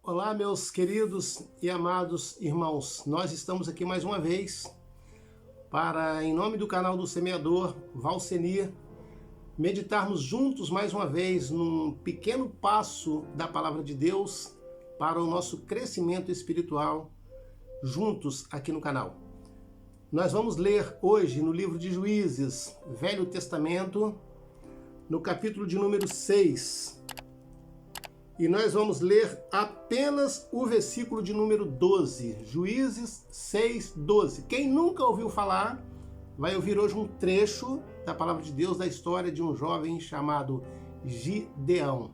Olá, meus queridos e amados irmãos. Nós estamos aqui mais uma vez para, em nome do canal do Semeador, Valsenir, meditarmos juntos mais uma vez num pequeno passo da Palavra de Deus para o nosso crescimento espiritual juntos aqui no canal. Nós vamos ler hoje no livro de Juízes, Velho Testamento, no capítulo de número 6. E nós vamos ler apenas o versículo de número 12, Juízes 6, 12. Quem nunca ouviu falar, vai ouvir hoje um trecho da Palavra de Deus, da história de um jovem chamado Gideão.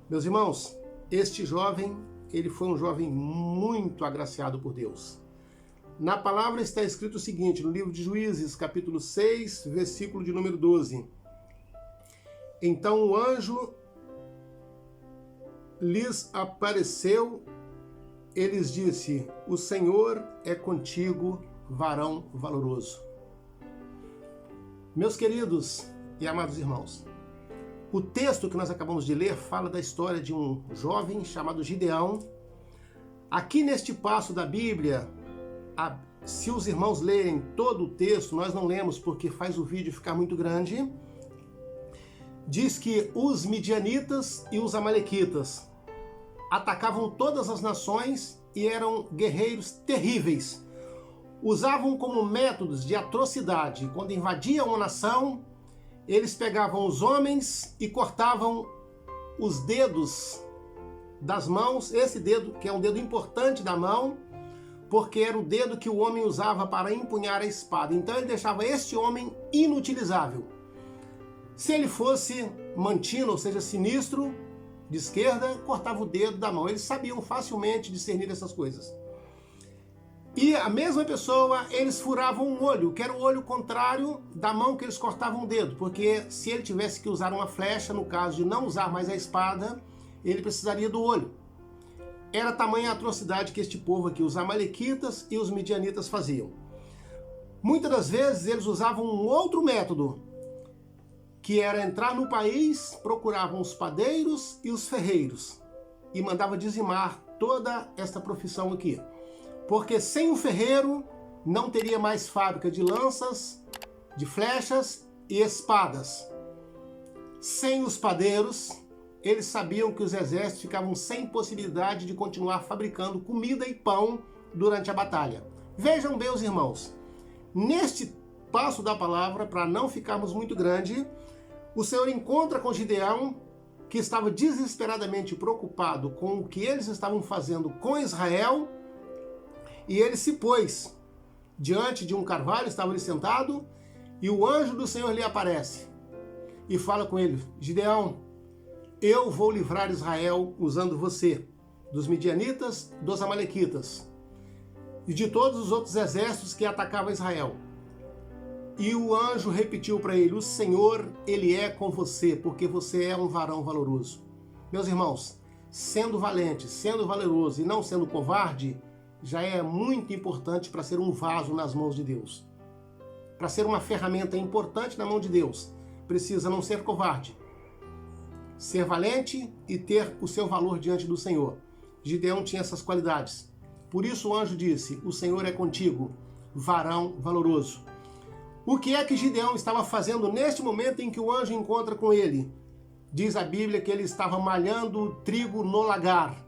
Meus irmãos, este jovem, ele foi um jovem muito agraciado por Deus. Na palavra está escrito o seguinte, no livro de Juízes, capítulo 6, versículo de número 12. Então o anjo lhes apareceu, eles disse: o Senhor é contigo, varão valoroso. Meus queridos e amados irmãos, o texto que nós acabamos de ler fala da história de um jovem chamado Gideão. Aqui neste passo da Bíblia, se os irmãos lerem todo o texto, nós não lemos porque faz o vídeo ficar muito grande. Diz que os midianitas e os amalequitas atacavam todas as nações e eram guerreiros terríveis. Usavam como métodos de atrocidade. Quando invadiam uma nação, eles pegavam os homens e cortavam os dedos das mãos. Esse dedo, que é um dedo importante da mão, porque era o dedo que o homem usava para empunhar a espada. Então ele deixava este homem inutilizável. Se ele fosse mantino, ou seja, sinistro, de esquerda, cortava o dedo da mão. Eles sabiam facilmente discernir essas coisas. E a mesma pessoa, eles furavam um olho, que era o olho contrário da mão que eles cortavam o dedo, porque se ele tivesse que usar uma flecha, no caso de não usar mais a espada, ele precisaria do olho. Era tamanha a atrocidade que este povo aqui, os amalequitas e os midianitas, faziam. Muitas das vezes eles usavam um outro método, que era entrar no país, procuravam os padeiros e os ferreiros e mandava dizimar toda esta profissão aqui. Porque sem o ferreiro não teria mais fábrica de lanças, de flechas e espadas. Sem os padeiros, eles sabiam que os exércitos ficavam sem possibilidade de continuar fabricando comida e pão durante a batalha. Vejam bem, os irmãos, neste passo da palavra, para não ficarmos muito grande, o Senhor encontra com Gideão, que estava desesperadamente preocupado com o que eles estavam fazendo com Israel, e ele se pôs diante de um carvalho, estava ali sentado, e o anjo do Senhor lhe aparece e fala com ele: Gideão, eu vou livrar Israel usando você, dos midianitas, dos amalequitas e de todos os outros exércitos que atacavam Israel. E o anjo repetiu para ele: o Senhor, Ele é com você, porque você é um varão valoroso. Meus irmãos, sendo valente, sendo valoroso e não sendo covarde, já é muito importante para ser um vaso nas mãos de Deus. Para ser uma ferramenta importante na mão de Deus, precisa não ser covarde, ser valente e ter o seu valor diante do Senhor. Gideão tinha essas qualidades. Por isso o anjo disse: o Senhor é contigo, varão valoroso. O que é que Gideão estava fazendo neste momento em que o anjo encontra com ele? Diz a Bíblia que ele estava malhando trigo no lagar.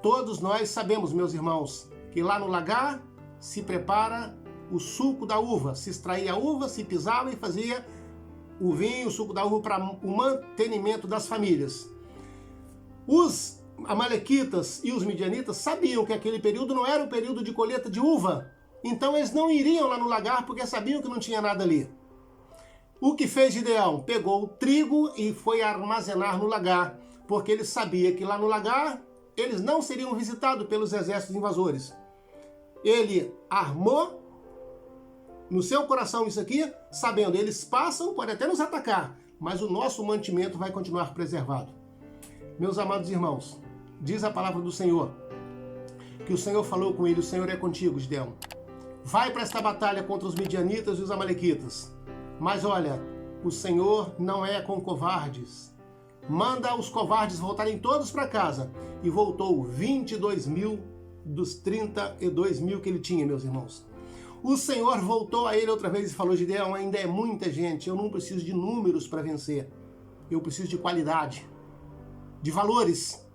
Todos nós sabemos, meus irmãos, que lá no lagar se prepara o suco da uva. Se extraía a uva, se pisava e fazia o vinho, o suco da uva para o mantenimento das famílias. Os amalequitas e os midianitas sabiam que aquele período não era o período de colheita de uva. Então eles não iriam lá no lagar porque sabiam que não tinha nada ali. O que fez Gideão? Pegou o trigo e foi armazenar no lagar, porque ele sabia que lá no lagar eles não seriam visitados pelos exércitos invasores. Ele armou no seu coração isso aqui, sabendo, eles passam, podem até nos atacar, mas o nosso mantimento vai continuar preservado. Meus amados irmãos, diz a palavra do Senhor, que o Senhor falou com ele: o Senhor é contigo, Gideão. Vai para esta batalha contra os midianitas e os amalequitas. Mas olha, o Senhor não é com covardes. manda os covardes voltarem todos para casa. E voltou 22 mil dos 32 mil que ele tinha, meus irmãos. O Senhor voltou a ele outra vez e falou: Gideão, ainda é muita gente, eu não preciso de números para vencer. Eu preciso de qualidade, de valores.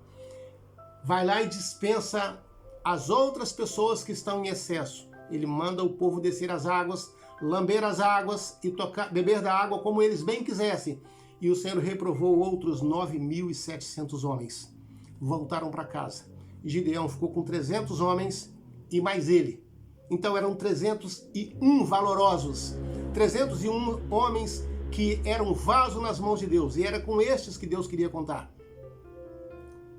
Vai lá e dispensa as outras pessoas que estão em excesso. Ele manda o povo descer as águas, lamber as águas e beber da água como eles bem quisessem. E o Senhor reprovou outros 9.700 homens. Voltaram para casa. Gideão ficou com 300 homens e mais ele. Então eram 301 valorosos. 301 homens que eram vaso nas mãos de Deus. E era com estes que Deus queria contar.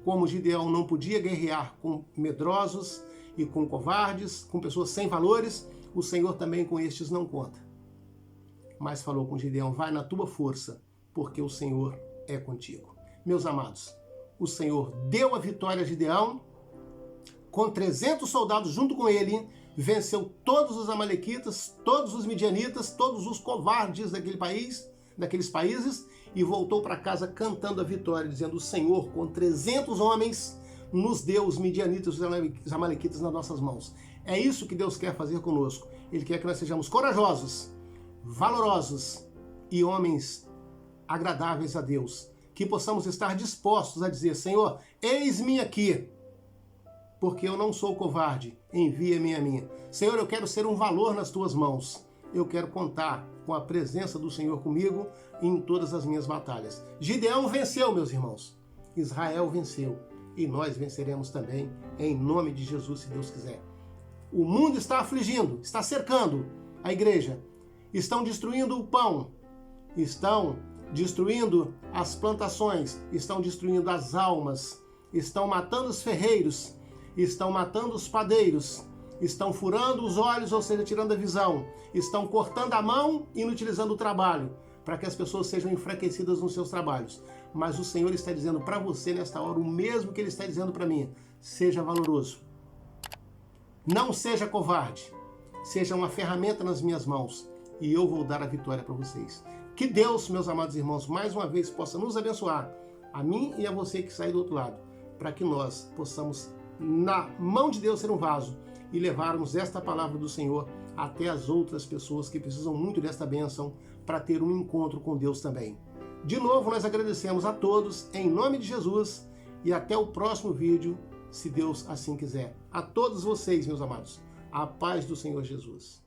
Como Gideão não podia guerrear com medrosos e com covardes, com pessoas sem valores, o Senhor também com estes não conta. Mas falou com Gideão: vai na tua força, porque o Senhor é contigo. Meus amados, o Senhor deu a vitória a Gideão, com 300 soldados junto com ele, venceu todos os amalequitas, todos os midianitas, todos os covardes daqueles países, e voltou para casa cantando a vitória, dizendo: o Senhor, com 300 homens, nos deu os midianitas e os amalequitas nas nossas mãos. É isso que Deus quer fazer conosco. Ele quer que nós sejamos corajosos, valorosos e homens agradáveis a Deus. Que possamos estar dispostos a dizer: Senhor, eis-me aqui, porque eu não sou covarde, envia-me a mim. Senhor, eu quero ser um valor nas tuas mãos. Eu quero contar com a presença do Senhor comigo em todas as minhas batalhas. Gideão venceu, meus irmãos. Israel venceu. E nós venceremos também, em nome de Jesus, se Deus quiser. O mundo está afligindo, está cercando a igreja. Estão destruindo o pão. Estão destruindo as plantações. Estão destruindo as almas. Estão matando os ferreiros. Estão matando os padeiros. Estão furando os olhos, ou seja, tirando a visão. Estão cortando a mão e inutilizando o trabalho, para que as pessoas sejam enfraquecidas nos seus trabalhos. Mas o Senhor está dizendo para você nesta hora o mesmo que Ele está dizendo para mim: seja valoroso. Não seja covarde. Seja uma ferramenta nas minhas mãos e eu vou dar a vitória para vocês. Que Deus, meus amados irmãos, mais uma vez possa nos abençoar, a mim e a você que sai do outro lado, para que nós possamos, na mão de Deus, ser um vaso e levarmos esta palavra do Senhor até as outras pessoas que precisam muito desta bênção para ter um encontro com Deus também. De novo, nós agradecemos a todos, em nome de Jesus, e até o próximo vídeo, se Deus assim quiser. A todos vocês, meus amados, a paz do Senhor Jesus.